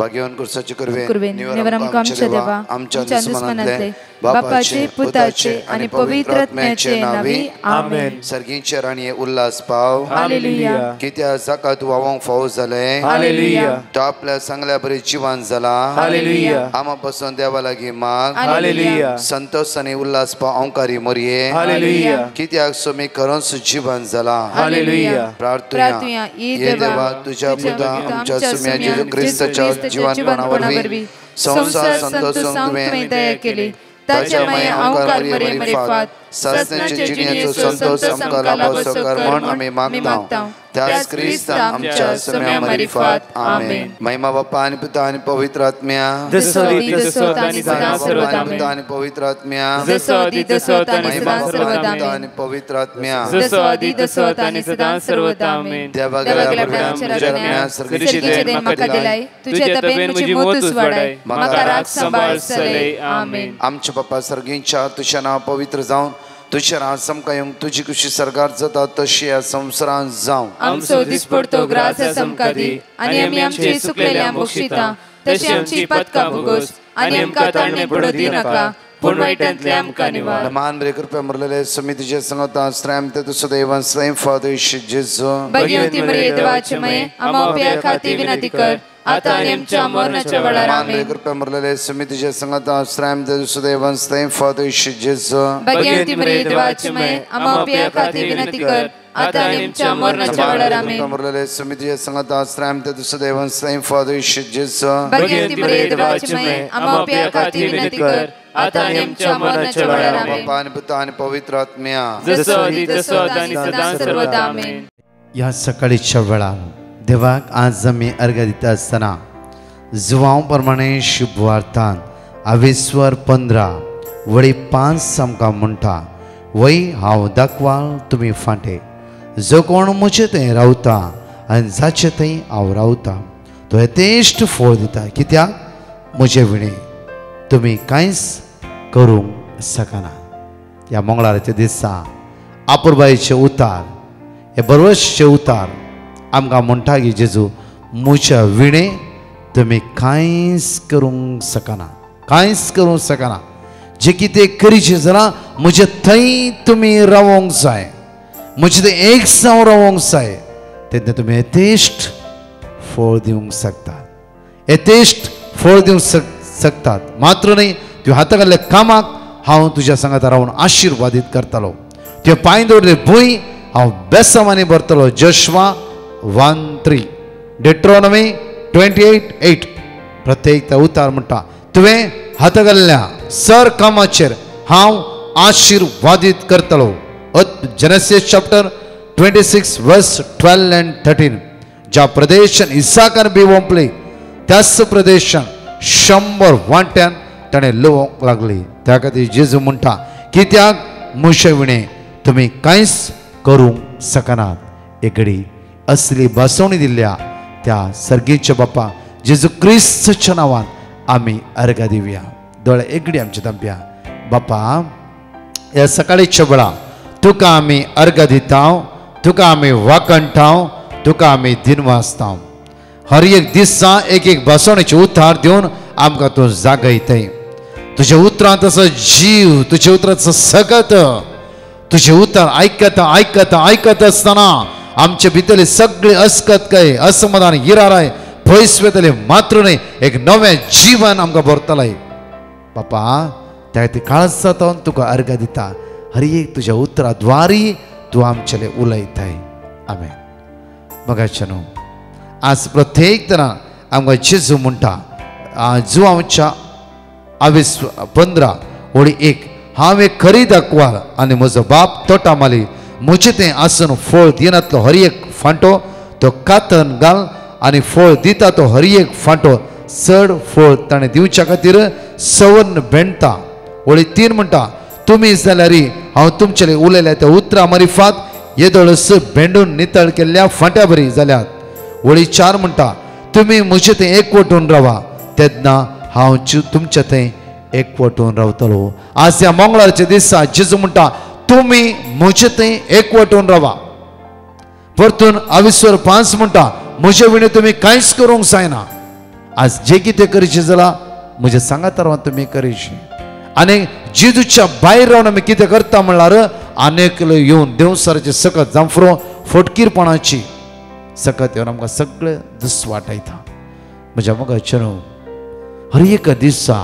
भाग्यवान कुर्साचे कुर्वेन निवरम आमच्या देवा आमच्या दुश्मनांतले बापाचे पुताचे आणि पवित्र आत्म्याचे नावी आमेन. सर्गींचे राणी उल्हास पाव हालेलुया. कित्या जाका तू वावंक फावो जाले हालेलुया. तो आपल्या चांगल्या बरी जिवान जाला हालेलुया. आमा पासून देवा लागीं माग हालेलुया. संतोष आणि उल्हास पाव अंकारी मोरये हालेलुया. कित्याक सोमी करोंस जिवान जाला हालेलुया. प्रार्थना ये देवा तुझ्या पुता आमच्या सुम्या जेजू ख्रिस्ताच्या जीवनपणावरवी संसार संतोषांक तुवें दया केली. ताच्या माया अंकार मरे मरिफात ससनाचे चिणीचो संतोष आमकां लाभो कर म्हण आमी मागता. त्याच ख्रिस्त आमच्या सुम्या मरिफात आमेन. महिमा बाप्पा आणि पिता आणि पवित्र आत्म्या जसो आणि सदा सर्वदा पिता आणि पवित्र आत्म्या जसो आणि सदा सर्वदा आणि पवित्र आत्म्या जसो आणि सदा सर्वदा आमेन. देवागला प्रार्थना सर्गीचे देन म्हाका दिलाय तुझे तबेन म्हजी मोतूच वाडाय म्हाका राख सांभाळ सले आमेन. आमच्या बाप्पा सर्गींच्या तुझे नाव पवित्र जावन तुझे नाव समका येवंक तुझी खुशी सरकार जाता तशी ह्या संवसारांत जावं. आमचो दिसपडतो ग्रास समका दी आनी आमी आमची सुकलेल्या बक्षिता तशी आमची पदकां भोगोस आनी आमकां ताणणे पडू दी नाका पूण वायटांतले आमकां निवार. मान बरे कृपया मरलेले समितीचे संगता श्रम ते तुझं देवान स्वयं फादर जेजू भगवती मरिये देवाचे मये आमा उपया खाती विनंती कर आता आणि आमच्या मरणाच्या वेळार आमेन. कृपया मरलेले समितीचे संगता श्रम ते तुझं देवान स्वयं फादर जेजू भगवती मरिये देवाचे मये आमा उपया खाती विनंती कर आता आणि आमच्या मरणाच्या वेळार आमेन. मरलेले समितीचे संगता श्रम ते तुझं देवान स्वयं फादर जेजू भगवती मरिये देवाचे मये आमा उपया खाती विनंती कर आता आणि आमच्या मरणाच्या वेळार आमेन. बाप्पा आणि पिता आणि पवित्र आत्म्या जसो आणि सदा सर्वदा आमेन. ह्या सकाळीच्या वेळार देवाक आज आमी अर्घ दिता आसतना जुवांव प्रमाणे शुभवार्तान 15 वळी 5 आमकां म्हणटा वय हांव दाखवाल तुमी फाटे जो कोण म्हजे थंय रावता आनी जाचे थंय हांव रावता तो येतेश्ट फळ दिता कित्याक म्हजे विणे तुमी कांयच करूंक शकना. ह्या मंगळाराच्या दिसा आपुरबाईचे उतार हे बरोवसचे उतार आमकां म्हणटा की जेजू म्हज्या विणे तुमी कांयच करूंक शकना कांयच करूंक शकना. जे कितें करीचे जाल्यार म्हजे थंय तुमी रावोंक जाय म्हजे थंय एक जावन रावोंक जाय तेन्ना तुमी येतेश्ट फळ दिवंक शकतात येतेश्ट फळ दिवंक शकतात. मात्र न्ही तुवें हाता घाल्ल्या कामाक हांव तुज्या सांगात रावन आशिर्वादीत करतलो. तुवें पांय दवरले भूंय हांव बेसामानी भरतलो. जोशुआ 1:3 डेट्रोनॉमी 28:8 प्रत्येक उतार म्हणटा तुवें हाता घाल्ल्या सर कामाचेर हांव आशिर्वादीत करतलो. जेनेसिस चॅप्टर 26 वर्स 12 and 13 ज्या प्रदेशान इसाकार बी ओंपले त्याच प्रदेशान 100 वांट्यान ताणें लोवंक लागली. त्या खातीर जेजू म्हणटा कित्याक म्हजे विणे तुमी कांयच करूंक शकनात. एक घडी असली बसवणी दिल्ल्या त्या सर्गीच्या बाप्पा जेजू क्रिस्ताच्या नांवान आमी अर्घ दिवया. दोळे एक घडी आमचे धांपया. बाप्पा ह्या सकाळीच्या वेळा तुका आमी अर्घ दिता तुका आमी वाकणटाव तुका आमी दिनवासता. हर एक दिसा एक एक बसवणेचे उतार दिवन आमकां तूं जागयतय. तुझे उतरांत असो जीव तुझे उतरांत सकत तुझे उतर आयकता आयकता आयकत आसतना आमचे भितरले सगळे अस्कतकाय असमाधान हिराराय पयस वेतले मात्र न्ही एक नवें जीवन आमकां भरतलें. बापा त्या खातीर काळज जाता तुका अर्घ दिता. हर एक तुज्या उतरा द्वारी तूं आमचेले उलयताय. आमेन. मगाच्या न्हू आज प्रत्येक तरां आमकां जेजू म्हणटा जुवांवच्या 15 ओळी 1 हांव एक खरी दाखवाल आनी म्हजो बाप तोटा माली म्हजें तें आसून फळ दिनातलो हर एक फांटो तो कातन घाल आनी फळ दिता तो हर एक फांटो चड फळ ताणें दिवच्या खातीर सवर्ण भेंडता. ओळी 3 म्हणटा तुमी जाल्यार हांव तुमचेले उलयल्या त्या उतरां मारिफात येदोळस भेंडून नितळ केल्ल्या फांट्या बरी जाल्यात. ओळी 4 म्हणटा तुमी म्हजे थंय एकवटून रावा तेन्ना हांव तुमचे थंय एकवटून रावतलो. आज ह्या मंगळारच्या दिसा जेजू म्हणटा तुमी म्हजे थंय एकवटून रावा. परतून 5 म्हणटा म्हजे विणे तुमी कांयच करूंक जायना आज जे कितें करचें जालां म्हज्या सांगातार तुमी करचें आनी जेजूच्या भायर रावन आमी कितें करता म्हणल्यार अनेक येवन देवसराचे सकत जांफरो फटकीरपणाची सकत येवन आमकां सगळें दुस वाटयता म्हज्या मोगाचेर हर एक दिसा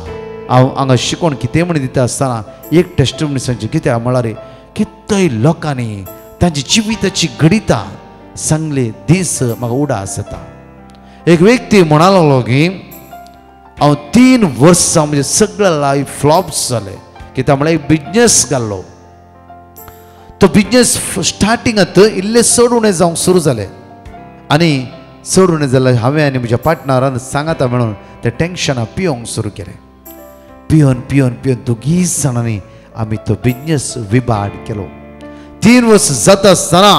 हांव हांगा शिकोवन कितें म्हण दिता आसतना एक टेस्टिमनी सांगचें कितें म्हळ्यार कितय लोकांनी तांची जिविताची गणितां सांगले दीस म्हाका उडास येता एक व्यक्ती म्हणा लागलो की हांव 3 वर्सां म्हणजे सगळें लायफ फ्लॉप्स जालें कित्याक म्हळ्यार एक बिजनेस घाल्लो तो बिजनेस स्टार्टिंगांत इल्लें चडून जावंक सुरू जालें आनी चडून जाल्यार हांवें आनी म्हज्या पार्टनरान सांगाता मेळून तें टेंशनां पिवंक सुरू केलें पिवन पिवन पिवन दोगूय जाणांनी आमी तो बिजनेस विबाड केलो 3 वर्स जाता आसतना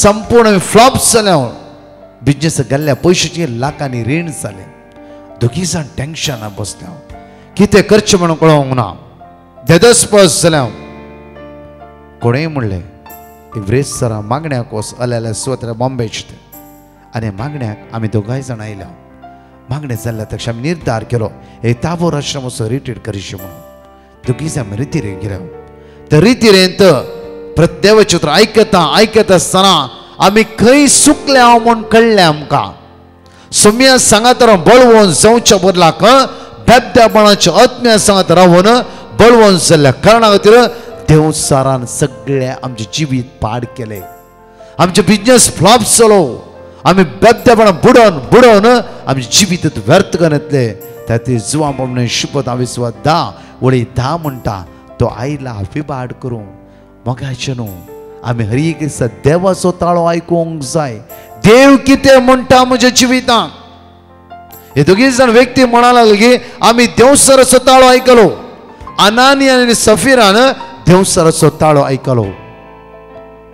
संपूर्ण फ्लॉप्स जाले बिजनेस घाल्ल्या पयशांची लाखांनी रीण जालें दोगूय जाण टेंशनां बसल्या कितें करचें म्हणून कळोंक ना देदस्पस जाल्या कोणेंय म्हणलें इव्रेस सरा मागण्याक वच अल्या स्वता बॉम्बेच आनी मागण्याक आमी दोगांय जाण आयल्या मागणें जाल्ल्या तशें आमी निर्धार केलो एक ताबोर आश्रम असो रिट्रीट करचें म्हणून दोगूय जाण आमी रितीरेक गेले त्या रितीरेंत देवाचें उतर आयकता आसतना आमी खंय चुकल्या म्हूण कळ्ळें आमकां सोम्या सांगात बळवून जावच्या बदलाक बेबद्यापणाच्या आत्म्या सांगात रावून बळवून जाल्ल्या कारणा खातीर देव सारान सगळे आमचें जिवीत पाड केलें आमचें बिजनेस फ्लॉप जालो आमी बेबद्यापणां बुडोवन बुडोवन आमचें जिवीत व्यर्थ करून येतले त्या ती जुवा प्रमाणे शुपत हांवें 10 म्हणटा तो आयला विबाड करूं मोगाचें न्हू आमी हर एक दिसा देवाचो ताळो आयकूंक जाय देव कितें म्हणटा म्हज्या जिवितांत हे दोगूय जाण व्यक्ती म्हणा लागले की आमी देवसराचो ताळो आयकलो अनानिया आनी सफिरान देवसराचो ताळो आयकलो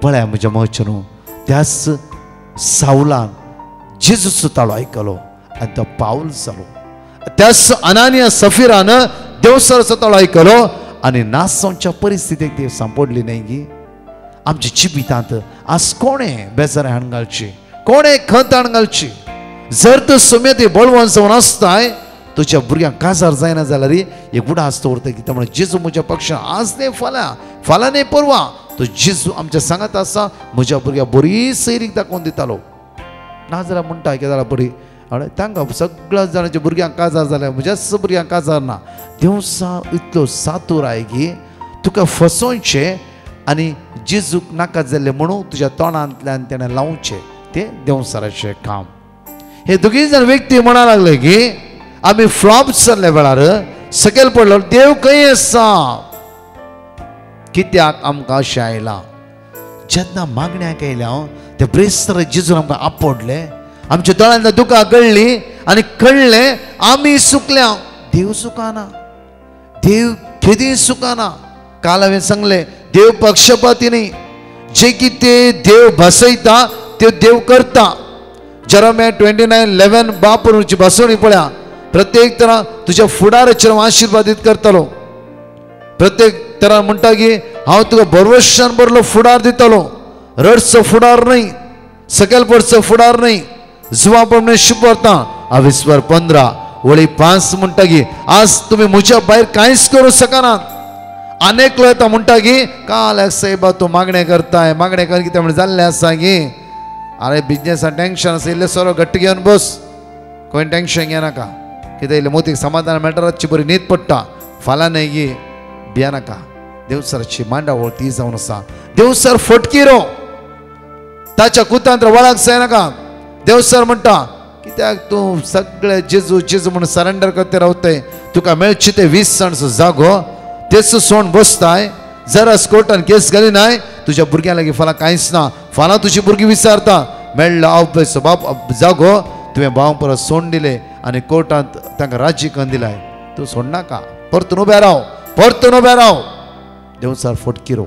पळय म्हज्या मोगाचें न्हू त्याच सावलान जेजूचो ताळो आयकलो आनी तो पावल जालो त्याच अनानिया सफिरान देवसराचो ताळो आयकलो आनी नासोवच्या परिस्थितीक ती सांपडली न्ही गी आमच्या जिवितांत आज कोणें बेजार हाड घालची कोणें खंत हाड घालची जर तर सोम्या ती बळवंत जावन आसताय तुज्या भुरग्यांक काजार जायना जाल्यार एक उडास दवरता कित्याक म्हणून जेजू म्हज्या पक्षान आज न्ही फाल्यां न्ही परवां तो जेजू आमच्या सांगात आसा म्हज्या भुरग्यांक बरी सैरीक दाखोवन दितालो नाजाल्यार म्हणटा कितें जाल्यार बरी तांकां सगळ्या जाणांच्या भुरग्यांक काजार जाल्या म्हज्याच भुरग्यांक काजार ना देवसा इतलो सातूर आय की तुका फसोवचें आनी जेजूक नाका जाल्लें म्हणून तुज्या तोंडांतल्यान तेणें लावचें तें देवसाराचें काम हे दोगूय जाण व्यक्ती म्हणा लागले की आमी फ्लॉप जाल्ल्या वेळार सकयल पडलो देव खंय आसा कित्याक आमकां अशें आयलां जेन्ना मागण्याक आयल्या ते ब्रेस्तर जेजून आमकां आपडले आमच्या दोळ्यांतल्यान दुकां गळ्ळी आनी कळ्ळें आमी चुकल्या देव चुकाना देव केदी चुकाना काल हांवें सांगलें देव पक्षपाती न्ही जे कितें देव बसयता ते देव करता जेरेमिया 29:11 बापूची बसवणी पळया प्रत्येक तरा तुज्या फुडाराचेर आशिर्वादीत करतलो प्रत्येक तरा म्हणटा की हांव तुका बरवशान बरलो फुडार दितलो रडचो फुडार न्ही सकयल पडचो फुडार न्ही जुवा प्रमाणे शुभ व्रतां 15:5 म्हणटा की आज तुमी म्हज्या भायर कांयच करूं शकनात अनेक लोक येता म्हणटा की काल साहेबा तूं मागणें करताय मागणें कर कितें म्हण जाल्लें आसा की अरे बिजनेसान टेंशन आसा इल्लें सोरो घट्ट घेवन बस खंय टेंशन घेनाका कितें इल्लें मोतीक समाधान मेळटा रातची बरी न्हीद पडटा फाल्यां न्हय गी भियेनाका देवसराची मांडावळ ती जावन आसा देवसर फटकिरो ताच्या कुतांत्र वळख जायनाका देवसर म्हणटा कित्याक तूं सगळे जेजू जेजू म्हणून सरेंडर करते रावताय तुका मेळची ते 20 जाण जागो तेच सोण बसताय जर कोर्टान केस घाली नाय तुज्या भुरग्यां लागीं फाल्यां कांयच ना फाल्यां तुजी भुरगीं विचारता मेळ्ळो हांव बाप जागो तुवें भाव परत सोडून दिले आनी कोर्टांत तांकां राज्य करून दिलाय तूं सोडनाका परतून उबें राव देवसार फटकिरो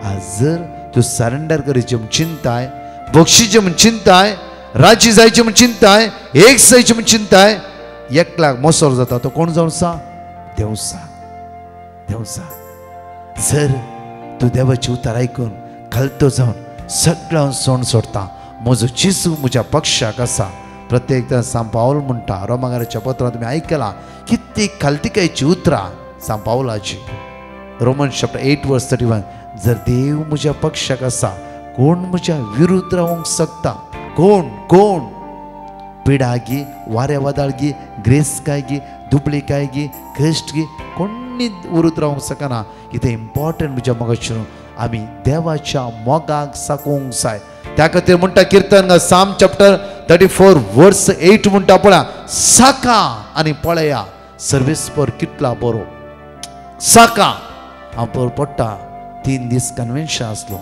आज जर तूं सरेंडर करचें म्हूण चिंताय बक्षीचें म्हूण चिंताय राज्य जायचें म्हूण चिंताय एक जायचें म्हूण चिंताय एकल्याक मोसोर जाता तो कोण जावन आसा देवसा जर तूं देवाची उतर आयकून घालतो जावन सगळ्यां सोण सोडता म्हजो जेजू म्हज्या पक्षाक आसा प्रत्येक जण सांग पाऊल म्हणटा रोमाकाराच्या पत्रांत तुम्ही ऐकला किती खालतिकायची उतरां सांग पावलाची. रोमन्स चॅप्टर 8 वर्स 31. जर देव म्हज्या पक्षाक आसा कोण म्हज्या विरुद्ध रावंक शकता? कोण कोण? पिडा गी, वाऱ्या वादळ गी, ग्रेस काय गी, दुबळी गी, कश्ट गी, कोणी विरुद्ध रावंक शकना. इथे इम्पॉर्टंट म्हज्या मगाची आमी देवाच्या मोगाक साकोवंक जाय. त्या खातीर म्हणटा कीर्तन साम चॅप्टर 34 वर्स 8 म्हणटा पळया साका आनी पळया सर्वीस पर कितला बरो. साका हांव बरो पडटा 3 दीस कन्वेन्शन आसलो.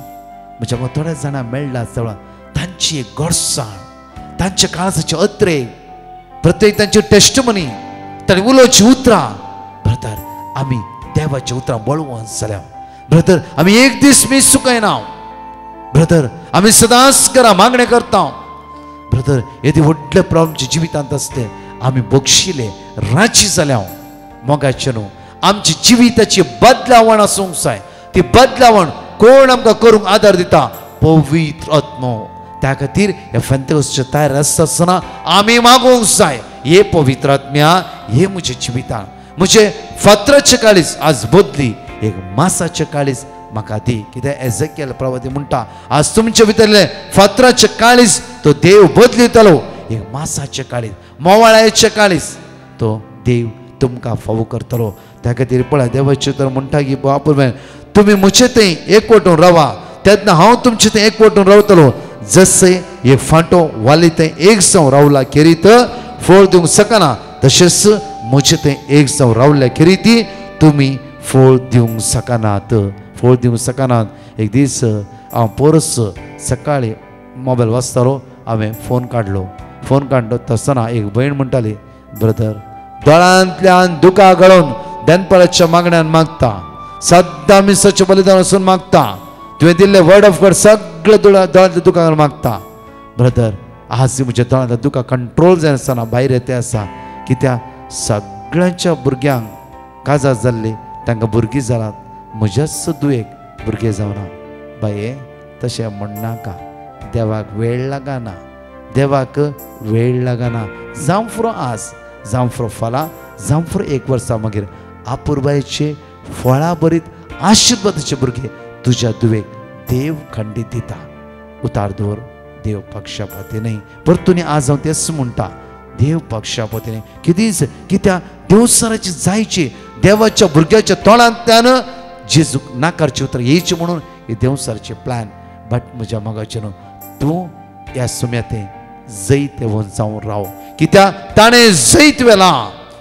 म्हज्या मग थोड्या जाणां मेळ्ळा चवळा तांची एक घोडसाण, तांच्या काळजाचे अत्रे, प्रत्येक तांची टेस्टमनी, तांणी उलोवची उतरां. ब्रदर आमी देवाच्या उतरां बळवून जाल्या. ब्रदर आमी एक दीस मीस चुकयना. ब्रदर आमी सदांच घरा मागणें करता. ब्रदर येदी व्हडले प्रॉब्लेमचे जिवितांत आसले आमी बक्षिले राची जाल्या. मोगाचे न्हू आमची जिविताची बदलावण आसूंक जाय. ती बदलावण कोण आमकां करूंक आदार दिता? पवित्र आत्मो. त्या खातीर हे फेंतेकोस्ताचे तयार आसतना आमी मागूंक जाय हे पवित्र आत्म्या हे म्हज्या जिवितान म्हजे फातराचे काळीज आज बदली एक मासाचे काळीज म्हाका दी. कित्याक एझेकियल प्रवादी म्हणटा आज तुमचे भितरले फातराचे काळीज तो देव बदलितलो एक मासाचे काळीज, मोवाळ्याचे काळीज तो देव तुमकां फावो करतलो. त्या खातीर पळय देवाचे तर म्हणटा की बापूर तुम्ही म्हजे थंय एकवटून रावा तेन्ना हांव तुमचे थंय एकवटून रावतलो. जसे हे फांटो वाली थंय एक जावन रावला खेरीत फळ दिवंक शकना तशेंच म्हजे थंय एक जावन रावल्या खेरीत तुमी फळ दिवंक शकनात. फळ दिवंक शकनात. एक दीस हांव परस सकाळी मोबायल वाचतालो हांवें फोन काडलो. फोन काडलो तसतना एक भयण म्हणटाली ब्रदर दोळांतल्यान दुकां गळोवन देनपराच्या मागण्यान मागता सद्दां मिसाचें बलिदान वचून मागता तुवें दिल्ले वर्ड ऑफ गॉड सगळे दोळांतल्या दुकां मागता. ब्रदर आज म्हज्या दोळांतल्या दुकां कंट्रोल जाय आसतना भायर येते आसा कित्याक सगळ्यांच्या भुरग्यांक काजार जाल्ली तांकां भुरगीं जालात म्हज्याच दुयेक भुरगें जावना. बाये तशें म्हणनाका. देवाक वेळ लागना. देवाक वेळ लागना. जावं फुरो आज जावं फुरो फाल्यां जावं फुरो 1 वर्सा मागीर आपुरबायेचे फळां बरीत आशिर्वादाचे भुरगे तुज्या दुवेक देव खंडीत दिता. उतार दवर देव पक्षपाती न्ही. परतून आज हांव तेच म्हणटा देव पक्षपाती न्ही. कित्याक देवसराची जायची देवाच्या भुरग्याच्या तोंडांतल्यान जेजूक नाकारचे उतर येयचे म्हणून हे देवसराचे प्लॅन. बट म्हज्या मोगाचे न्हू तूं ह्या सुम्याते जैत व्हरून जावन राव कित्याक ताणें जैत वेला.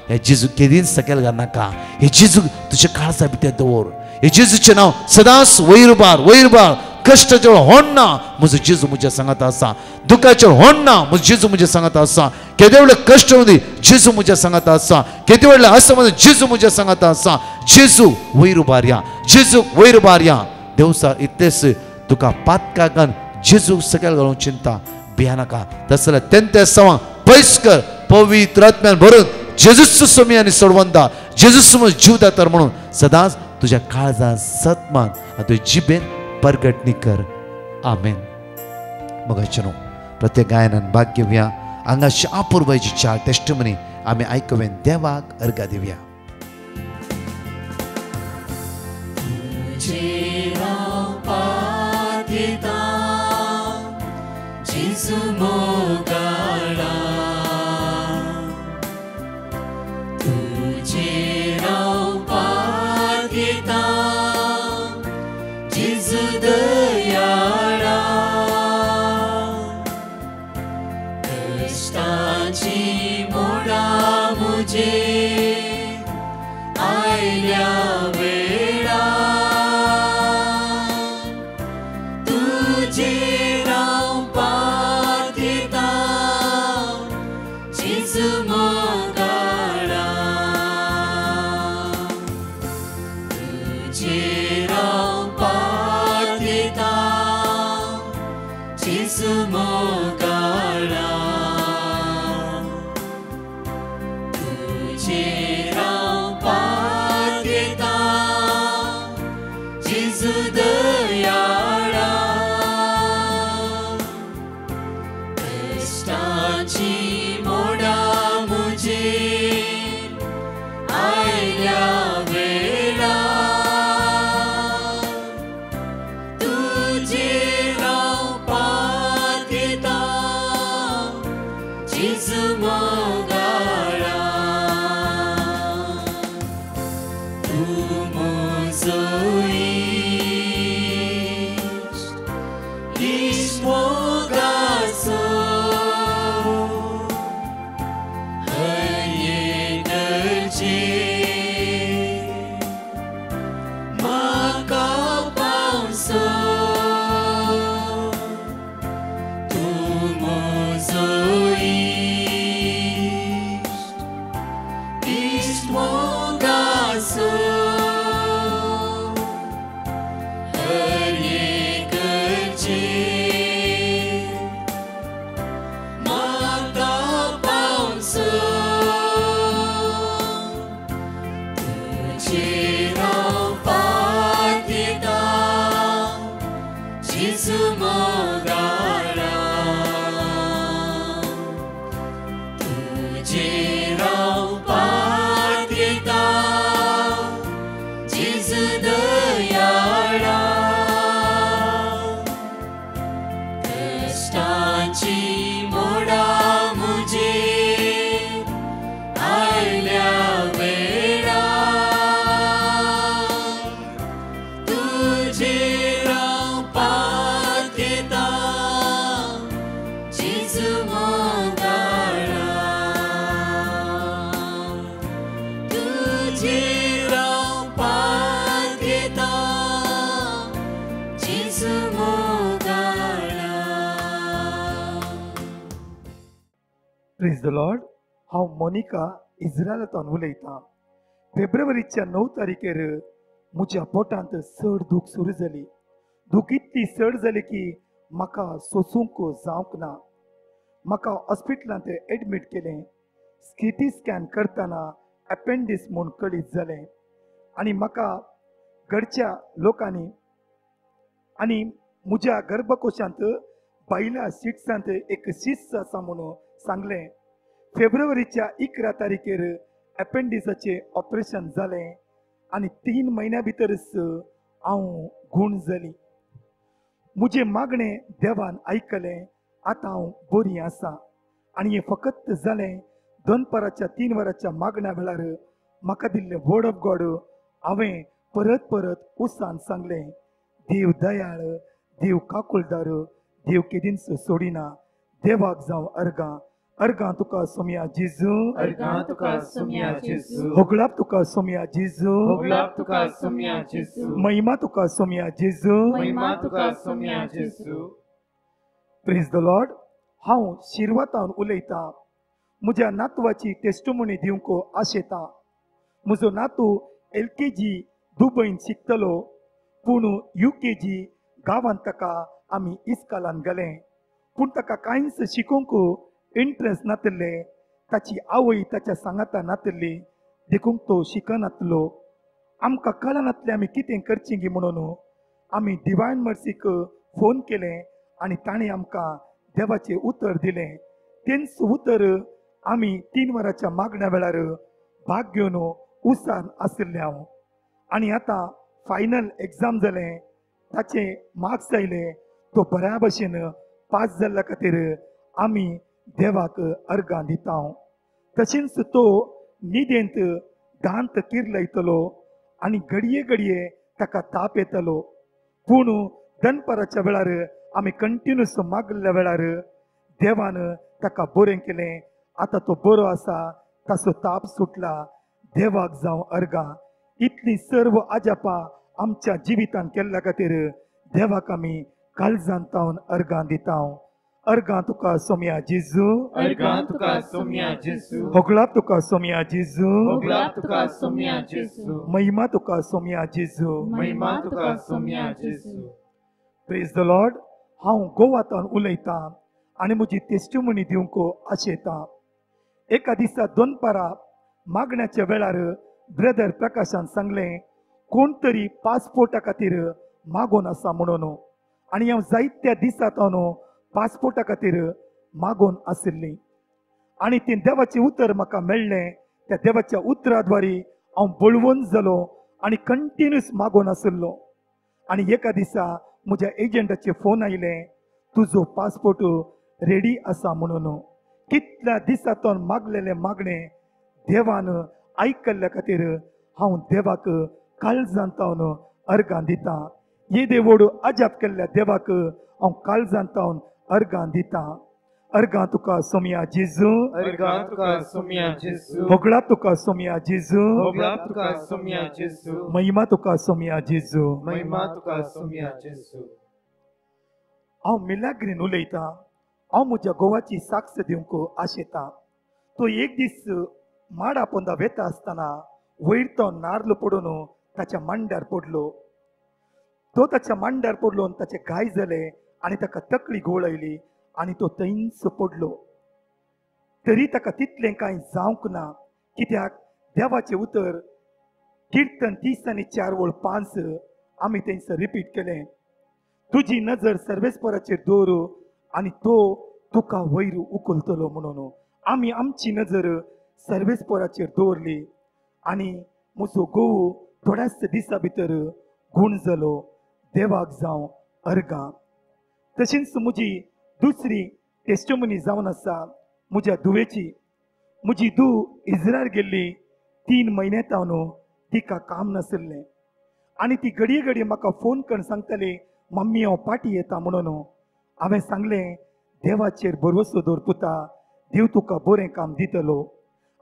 हे जेजू केदीन सकयल घालनाका. हे जेजू तुज्या काळजा भितर दवर. हे जेजूचें नांव सदांच वैरबार वैरबार. कश्टाचेर होण्णा म्हजो जेजू म्हज्या सांगात आसा. दुखाचेर होण्णा म्हजो जेजू म्हज्या सांगात आसा. केदे व्हडले कश्ट मदीं जेजू म्हज्या सांगात आसा. केदे व्हडले आसा मदीं जेजू म्हज्या सांगात आसा. जेजू वैरबार या. जेजू वैरबार या. देवसा इतलेच तुका पातका घालून जेजू सकयल घालून चिंता भियानाका. तस जाल्यार तेंते सवां पयस कर पवित्र आत्म्यान भरून जेजूच सोमी आनी सोडवंता जेजूच जीव दातार म्हणून सदांच तुज्या काळजान सतमान आनी तुज्या जिबेन परगटणी कर. आमेन. मोगाचे न्हू प्रत्येक गायनान भाग घेवया. हांगाची आपुरबायची 4 टेस्टमनी आमी आयकवेन देवाक अर्घा दिवया. Stanci म्हजो इश्ट मोगाचो हर एक गरजेक म्हाका पावसो तूं म्हजो इश्ट मोगाचो हर एक गरजेक म्हाका पावसो तुजेर हांव पातयेता जेजू मोगारा तुजेर हांव पातयेता जेजू दयाळा कश्टांची मोडां म्हजेर आयल्या वेळार तुजेर हांव पातयेता जेजू मोगारा तुजेर हांव पातयेता जेजू मोगारा. Praise the Lord. हांव मोनिका इस्रायलांतल्यान उलयतां. फेब्रुवारीच्या 9 तारखेर म्हज्या पोटांत चड दूख सुरू जाली. दूख इतली चड जाली की म्हाका सोसूंक जावंक ना. म्हाका हॉस्पिटलांत एडमीट केलें. सीटी स्कॅन करतना एपेंडिक्स म्हूण कळीत जालें आनी म्हाका घरच्या लोकांनी आनी म्हज्या गर्भकोशांत बायल्या सिट्सांत एक शिस्त आसा म्हणून सांगलें. फेब्रुवारीच्या 11 तारखेर एपेंडिक्साचें ऑपरेशन जालें आनी 3 म्हयन्या भितरच हांव गूण जाली. म्हजें मागणें देवान आयकलें. आतां हांव बरी आसा आनी हें फकत जालें दनपाराच्या 3 वरांच्या मागण्या वेळार म्हाका दिल्लें वर्ड ऑफ गॉड हांवें परत परत उसान सांगलें. देव दयाळ, देव काकुळदार, देव केदींच सोडिना. देवाक जावं अर्गां. अर्गां तुका सोमया जेजू, अर्गां तुका सोमया जेजू, होगळाप तुका सोमया जेजू, होगलाप तुका सोमया जेजू, महिमा तुका सोमया जेजू. महिमा तुका सोमया जेजू. Praise the Lord. हांव शिरवातावन उलयतां. म्हज्या नातवाची टेस्टमोनी दिवंक आशेतां. म्हजो नातू LKG दुबयन शिकतलो पूण UKG गांवांत ताका आमी इस्कालान घालें. पूण ताका कांयच शिकोवंक इंट्रस्ट नासलें. ताची आवय ताच्या सांगाता नासली देखून तो शिकनासलो. आमकां कळनासलें आमी कितें करचें गी म्हणून आमी डिवायन मर्सीक फोन केलें आनी ताणें आमकां देवाचें उतर दिलें. तेंच उतर आमी 3 वरांच्या मागण्या वेळार भाग घेवन उसान आशिल्लें हांव. आनी आतां फायनल एग्जाम जालें. ताचे मार्क्स आयले. तो बऱ्या भशेन पास जाल्ल्या खातीर आमी देवाक अर्गां दिता. तशेंच तो न्हिदेंत दांत किर्लयतलो आनी घडये घडये ताका ताप येतलो. पूण दनपाराच्या वेळार आमी कंटिन्यूस मागल्या वेळार देवान ताका बरें केलें. आतां तो बरो आसा. ताचो ताप सुटला. देवाक जावं अर्गां. इतली सर्व आजापां आमच्या जिवितान केल्ल्या खातीर देवाक आमी काळजांतावन अर्गां दिता. अर्गां तुका सोमया जेजू, अर्गां तुका सोमया जेजू, होगलाप तुका सोमया जेजू, होगलाप तुका सोमया जेजू, महिमा तुका सोमया जेजू. महिमा तुका सोमया जेजू. Praise the Lord. हांव गोवातान उलयतां आनी म्हजी टेस्टिमोनी दिवंक आशेतां. एका दिसा दनपारा मागण्याच्या वेळार ब्रदर प्रकाशान सांगलें कोण तरी पासपोर्टा खातीर मागोन आसा म्हणून. आनी हांव जायत्या दिसांतावन पासपोर्टा खातीर मागोन आशिल्ली आनी तें देवाचें उतर म्हाका मेळ्ळें. त्या देवाच्या उतरा द्वारे हांव बळवंत जालो आनी कंटिन्यूस मागोन आशिल्लो. आनी एका दिसा म्हज्या एजंटाचे फोन आयले तुजो पासपोर्ट रेडी आसा म्हणून. कितल्या दिसांतून मागलेले मागणे देवान आयकल्ल्या खातीर हांव देवाक काळजांतावन अर्गां दिता. येदे व्हड अजाप केल्ल्या देवाक हांव काळजांतावन अर्गां दिता. अर्गां तुका सोमया जेजू, अर्गां तुका सोमया जेजू, होगळा तुका सोमया जेजू, होगळा तुका सोमया जेजू, महिमा तुका सोमया जेजू. महिमा तुका सोमया जेजू. हांव मिलाग्रीन उलयतां. हांव म्हज्या गोवाची साक्ष दिवंक आशेतां. तो एक दीस माडा पोंदा वेता आसतना वयर तो नारळ पडून ताच्या मांड्यार पडलो. तो ताच्या मांड्यार पडलो आनी ताचे घाय जाले आनी ताका तकली घोळयली आनी तो थंयच पडलो. तरी ताका तितलें कांय जावंक ना, कित्याक देवाचें उतर किर्तन 30 आनी 4:5 आमी थंयसर रिपीट केलें. तुजी नजर सर्वेस्पराचेर दवर आनी तो तुका वयर उखलतलो म्हणून. आमी आमची नजर सर्वेस्पराचेर दवरली आनी म्हजो घोव थोड्याच दिसा भितर गूण जालो. देवाक जावं अर्गां. तशींच म्हजी दुसरी टेस्टमनी जावन आसा म्हज्या धुवेची. म्हजी धूव इस्रायल गेल्ली 3 म्हयने जावन तिका काम नासलें आनी ती घडये घडये म्हाका फोन करून सांगताली, मम्मी हांव पाटी येता म्हणून. हांवें सांगलें देवाचेर भरवसो दवर पुता, देव तुका बरें काम दितलो.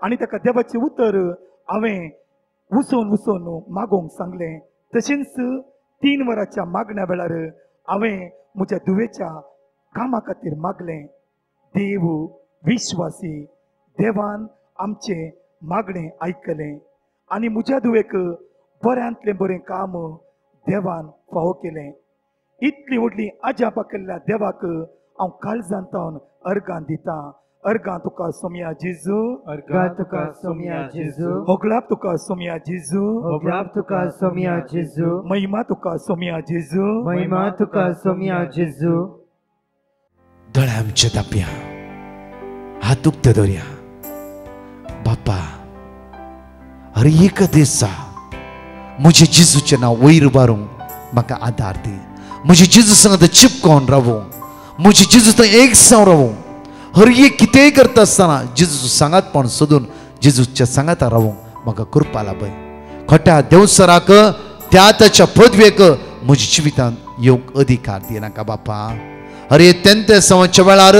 आनी ताका देवाचें उतर हांवें वचून मागोवंक सांगलें. तशेंच 3 वरांच्या मागण्या वेळार हांवें म्हज्या धुवेच्या कामा खातीर मागलें. देव विश्वासी. देवान आमचें मागणें आयकलें आनी म्हज्या धुवेक बऱ्यांतलें बरें काम देवान फावो केलें. इतली व्हडली अजापां केल्ल्या देवाक हांव काळजांतावन अर्गां दितां. अर्गां तुका सोमया जेजू, अर्गां तुका सोमया जेजू, होगळाप तुका सोमया जेजू, होगळा तुका सोमया जेजू, महिमा तुका सोमया जेजू. महिमा तुका सोमया जेजू. दोळे आमचे धांपया, हात उक्ते दवरया. बापा, हर एक दिसा म्हजे जेजूचें नांव वयर बारूंक म्हाका आदार दी. म्हजे जेजू सांगता चिपकोन रावूं, म्हजे जेजू थंय एक जावन रावूं. हर एक कितेंय करता आसतना जेजूचो सांगातपण सोदून जेजूच्या सांगाता रावूंक म्हाका कृपा लाभय. खोट्या देवसराक त्या ताच्या पदवेक म्हज्या जिवितांत येवंक अधिकार दिनाका बापा. अरे तेंते सवाच्या वेळार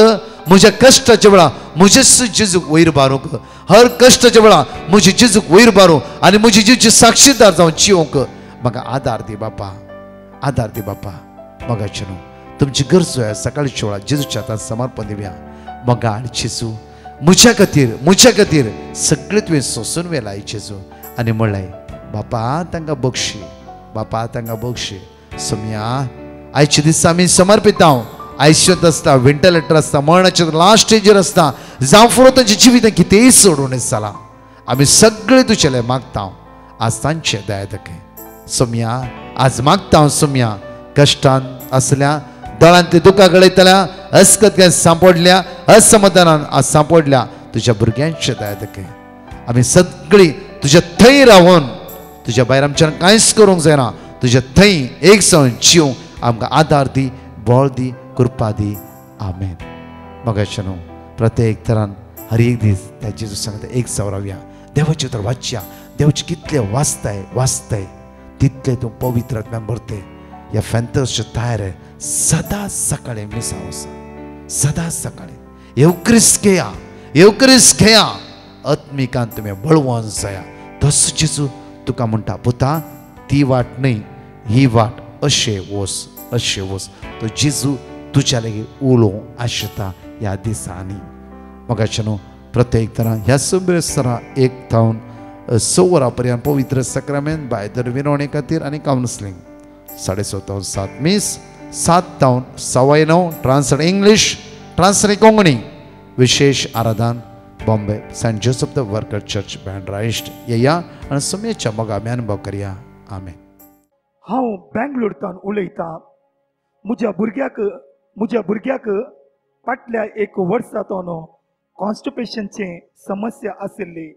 म्हज्या कश्टाच्या वेळार म्हजेच जेजूक वयर बारूंक, हर कश्टाच्या वेळार म्हजे जेजूक वयर बारूं आनी म्हजे जीवचे साक्षीदार जावन जिवंक म्हाका आदार दी बापा. आदार दी बापा. मोगाचे न्हू तुमची गरजो आहे सकाळच्या वेळार जेजूच्या हातांत समर्पण दिवया. मोगाळ जेजू, म्हज्या खातीर सगळे तुवें सोंसून वेलाय जेजू. आनी म्हणलें बापा तांकां बक्षी, बापा तांकां बक्षी. सोम्या आयचे दीस आमी समर्पिता. आयसीयूंत आसता, व्हेंटिलेटर आसता, मरणाच्या लास्ट स्टेजीर आसता, जावं फुडें तांचें जिवितां कितेंय सोडून जालां. आमी सगळे तुजेले मागता आज तांचे दया दाखय. सोम्या आज मागता सोम्या कश्टांत आसल्या, दोळ्यांतली दुखां गळयतल्या, अस्कतकाय सांपडल्या, असमाधानान आज सांपडल्या तुज्या भुरग्यांचे दया दाखय. आमी सगळीं तुज्या थंय रावून तुज्या भायर आमच्यान कांयच करूंक जायना. तुज्या थंय एक जावन जीव आमकां आदार दी, बळ दी, कृपा दी. आमेन. मोगाचे न्हू प्रत्येक तरान हर एक दीस त्या जेजू सांगता एक जावन रावया. देवाचे तर वाचया. देवाचे कितले वाचताय तितले तूं पवित्र आत्म्यान भरते. ह्या फॅन्टसच्या तयार सदा सकाळी मिसाव आसा. सदा सकाळी येवक्रिस्त घेया. आत्मिकान तुमी बळवून जाया. तसो जेजू तुका म्हणटा पुता ती वाट न्हय ही वाट अशें वच. तो जेजू तुज्या लेगीत उलोवंक आशेता ह्या दिसांनी. मोगाचे न्हू प्रत्येक तरां ह्या सगळ्या एक जावन 6 वरां पर्यंत पवित्र सक्रामेंत बायदर विनवणे खातीर आनी कावन्सिलींग 6:30 7 मीस 7 जावन 9:15 ट्रान्सलेट इंग्लीश ट्रान्सलेट कोंकणी. विशेष आराधन Bombay Saint Joseph the worker church Bandra east. येया आनी सोम्याच्या मोगा आमी अनुभव करया. आमेन. हांव बेंगलोरतान उलयतां. म्हज्या भुरग्याक फाटल्या 1 वर्सांतून कॉन्स्टिपेशनचे समस्या आशिल्ली.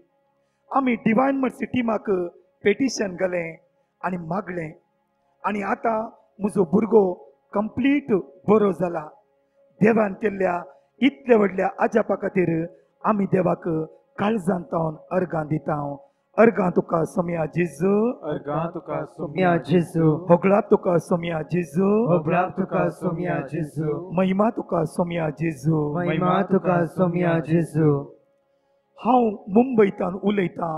आमी डिवायन मर्सी टिमाक पेटिशन घालें आनी मागलें आनी आतां म्हजो भुरगो कंप्लीट बरो जाला. देवान केल्ल्या इतल्या व्हडल्या आजापा खातीर आमी देवाक काळजांतावन अर्गां दिता. अर्गां तुका सोम्या जेजू अर्गां तुका सोम्या जेजू होगळा तुका सोम्या जेजू होगलाप तुका सोम्या जेजू महिमा तुका सोम्या जेजू महिमा तुका सोम्या जेजू हांव मुंबयतान उलयतां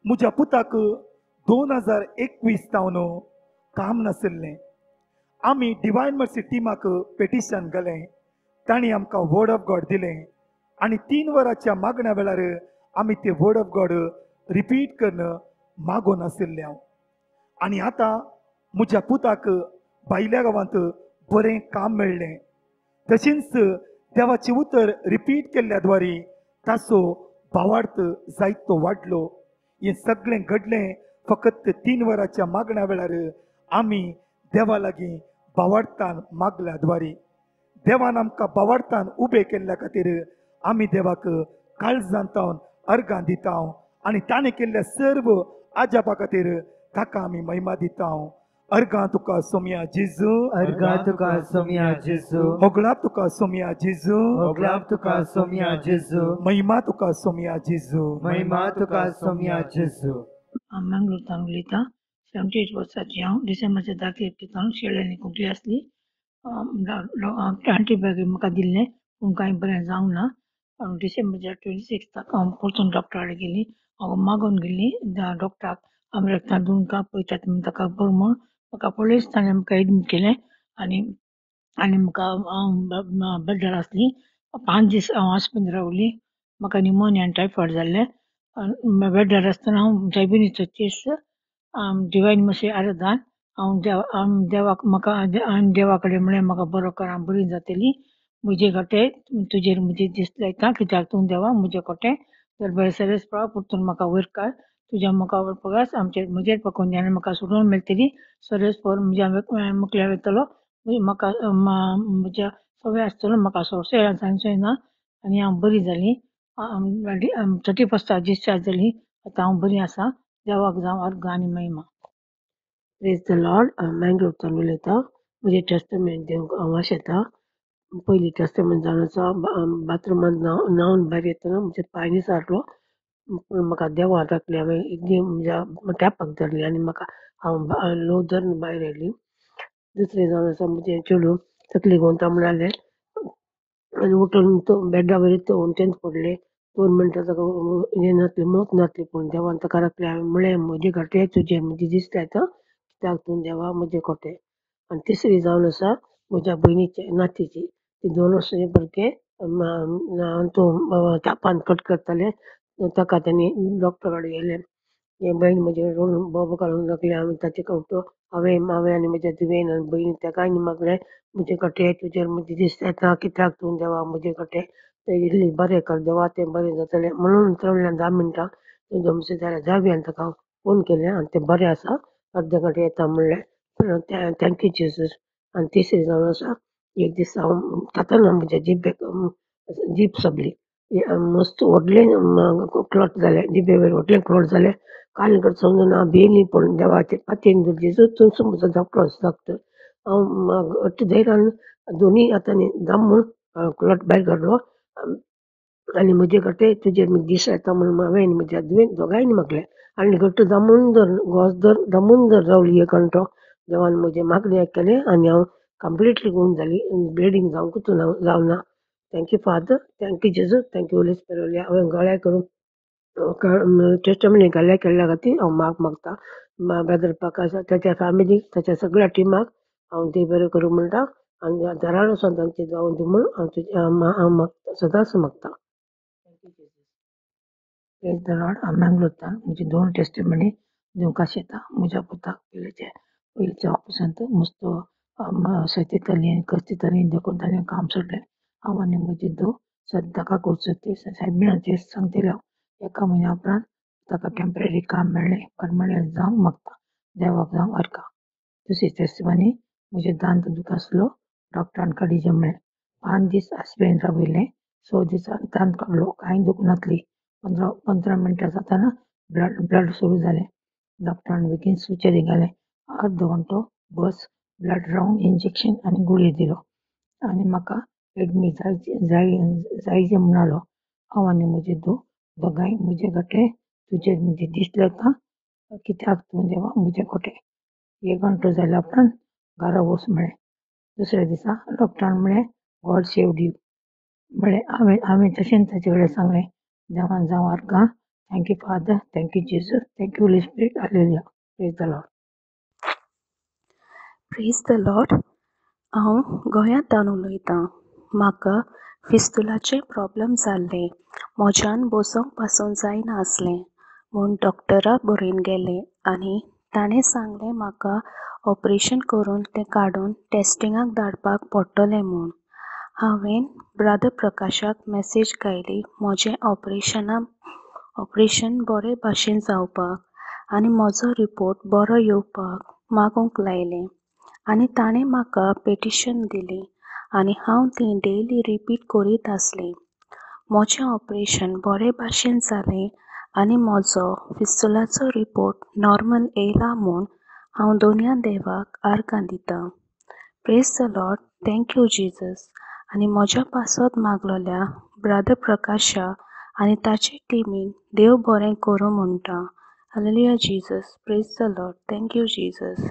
म्हज्या पुताक 2021 तावन काम नाशिल्लें आमी डिवायन मर्सी टिमाक पेटिशन घालें तांणी आमकां वर्ड ऑफ गॉड दिलें आनी 3 वरांच्या मागण्या वेळार आमी ते वर्ड ऑफ गॉड रिपीट करून मागो नाशिल्ले हांव आनी आतां म्हज्या पुताक भायल्या गांवांत बरें काम मेळ्ळें तशेंच देवाचें उतर रिपीट केल्ल्या द्वारे ताचो भावार्थ जायत तो वाडलो हें सगळें घडलें फकत 3 वरांच्या मागण्या वेळार आमी देवा लागीं भावार्थान मागल्या द्वारे देवान आमकां भावार्थान उबे केल्ल्या खातीर आमी देवाक काळजांत तावन अर्गां दिता आनी ताणें केल्ल्या सर्व आजापा खातीर ताका आमी महिमा दिता अर्गां तुका सोम्या जेजू अर्गां तुका सोम्या जेजू होगळाप तुका सोम्या जेजू होगलाप तुका सोम्या जेजू महिमा तुका सोम्या जेजू महिमा तुका सोम्या जेजू मंगळूरतान उलयतां 78 वर्सांची हांव डिसेंबरच्या 10 तारखेक शेळ्यांनी कुटली आसली एंटीबायोटीक म्हाका दिल्लें पूण कांय बरें जावंक ना डिसेंबरच्या 26 हांव परतून डॉक्टरा कडेन गेली हांव मागून गेल्ली डॉक्टराक आमी रक्तां दुंका पळयतात म्हण ताका बरो म्हूण म्हाका पळयच ताणें म्हाका एडमीट केलें आनी म्हाका हांव बेड्डार आसली 5 दीस हांव हॉस्पिटलांत रावली म्हाका निमोनिया आनी टायफॉयड जाल्लें बेड्डार आसतना हांव डायबिटीचो टेस्ट डिवायन मर्सी आराधान हांव देवाक म्हाका देवा कडेन म्हळें म्हाका बरो कर हांव बरी जातली म्हजे गोटे तुजेर म्हजी दीस लायता कित्याक तूं देवा म्हजे कोटे जर बरें सरेस पळय परतून म्हाका वयर काड तुज्या म्हाका पगास म्हजेर पळोवन आनी म्हाका सोडून मेळटली सरेस पर म्हज्या मुखल्या वयतलो म्हाका म्हज्या सवय आसतलो म्हाका सोंसय सांगचोय ना आनी हांव बरी जाली 31 डिस्चार्ज जाली आतां हांव बरी आसा देवाक जावं अर्गां आनी महिमा प्रेज द लॉर्ड मँगलोरच्यान उलयतां म्हजें टेस्टमेंट दिवंक हांव आशेतां पयलीं टेस्टमेंट जावन आसा बाथरुमांत न्हांवन भायर येतना म्हजे पांय निसारलो म्हाका देवान राखलें हांवें एकदम म्हज्या टॅपाक धरली आनी म्हाका हांव लो धरून भायर येयली दुसरें जावन आसा म्हजें चेडूं तकली घेवन तामणालें आनी उठून तो बेड्डा वयर तेंच पडलें 2 मिनटां ताका हें नासलें मत नासलें पूण देवान ताका राखलें हांवें म्हळें म्हजे घाटे तुजेर म्हजी दीस लायता कित्याक तूं देवा म्हजे कोटे आनी तिसरी जावन आसा म्हज्या भयणीचे नातीची ती 2 वर्सांची भुरगें तूं तापान कट करतालें ताका तेणी डॉक्टरा कडेन गेलें हें बहीण म्हजे रडून बोब घालून लागलें हांवें ताचे कवटो हांवें आनी म्हज्या धुवेन आनी भयणी ताका आनी मागलें म्हजे कटे तुजेर म्हजी दीस येता कित्याक तूं देवा म्हजे कटे ते इल्ली बरें कर देवा तें बरें जातलें म्हणून चडल्यान 10 मिनटां तें जमसें जाल्यार जावं हांवें ताका फोन केलें आनी तें बरें आसा अर्दे घंटे येता म्हणलें थँक्यू जेजूस आनी तिसरी जावन आसा एक दीस हांव तातना म्हज्या जीब सोंपली मस्त व्हडलें क्लॉट जालें जिबे वयर व्हडलें क्लॉट जालें कांय करता समजून हांव भियेली पूण देवाचे पातयेन जेजू तूंच म्हजो डॉक्टर हांव अट्ट धैर्यान दोनी हातांनी दामून क्लॉट भायर काडलो आनी म्हजे कटे तुजेर म्हजे दीस येता म्हणून हांवें आनी म्हज्या धुवेन दोगांयनी मागलें आनी घट्ट दामून धर घोस धर दामून धर रावली 1 घंटो देवान म्हजें मागणें आयकलें आनी हांव कंप्लिटली गुण जाली ब्लिडींग जावंकूच जावना थँक्यू फादर थँक्यू जेजू थँक्यू होली स्पिरीट हांवें गळ्या करून टेस्टमनी घाल्या केल्ल्या खातीर हांव मागता ब्रदर प्रकाश ताच्या फॅमिलीक ताच्या सगळ्या टिमाक हांव देव बरें करूं म्हणटा आनी घरान वचोन तांचें जावं दी म्हूण हांव सदांच मागता प्रेज द लॉर्ड हांव मँगलोरच्यान म्हजी 2 टेस्टमनी दिवंक आशेतां म्हज्या पुताक पयलींच्या ऑपरेशनांत मस्त सैतीताली आनी कसतीताली देखून ताणें काम सोडलें हांव आनी म्हजी धूव ताका करचो ती सायबिणाचेर सांगतली हांव 1 म्हयन्या उपरांत ताका टेम्पररी काम मेळ्ळें परमनंट जावंक मागता देवाक जावं अर्गां दुसरी टेस्टमनी म्हजें दांत दुखनासलो डॉक्टरान काडिचें म्हळें 5 दीस आस्पिरीन रावयलें 6 दिसान दांत काडलो कांय दूख नासली 15 मिनटां जाताना ब्लड सुरू जालें डॉक्टरान बेगीन सुचेरी घालें अर्द घंटो बस ब्लड रावन इंजेक्शन आनी गुळयो दिलो आनी म्हाका एडमीट जायचें म्हणलो हांव आनी म्हजी धूव दोगांय म्हजे गटे तुझे म्हणजे दिसलं का कित्याक तूं देवा म्हजे कोठे 1 घंटो जालो उपरांत घरा वच म्हळें. दुसऱ्या दिसा डॉक्टरान म्हळें गॉड सेव्ड यू म्हळें. हांवें तशें ताचे कडेन सांगलें देवान जावं आर्गां thank you father, thank you Jesus, thank you Holy spirit, hallelujah, praise the Lord. Praise the Lord. हांव गोंयांतल्यान उलयतां. म्हाका फिस्तुलाचे प्रॉब्लम जाल्ले. म्हज्यान बसूंक पासून जायना आसलें म्हूण डॉक्टराक बरयन गेलें आनी ताणें सांगलें म्हाका ऑपरेशन करून तें काडून टेस्टिंगाक धाडपाक पडटलें म्हूण. हांवें ब्रादर प्रकाशाक मॅसेज घायली म्हजें ऑपरेशन बरे भाशेन जावपाक आनी म्हजो रिपोर्ट बरो येवपाक मागूंक लायलें आनी ताणें म्हाका पेटिशन दिली आनी हांव ती डेली रिपीट करीत आसलें. म्हजें ऑपरेशन बरे भाशेन जालें आनी म्हजो फिस्तुलाचो रिपोर्ट नॉर्मल येयला म्हूण हांव दोनया देवाक आर्गां दितां. Praise the Lord, thank you Jesus. आनी म्हज्या पासत मागलोल्या ब्रादर प्रकाशा आनी ताचे टिमीन देव बरें करूं म्हणटा. Hallelujah Jesus, praise the Lord, thank you Jesus.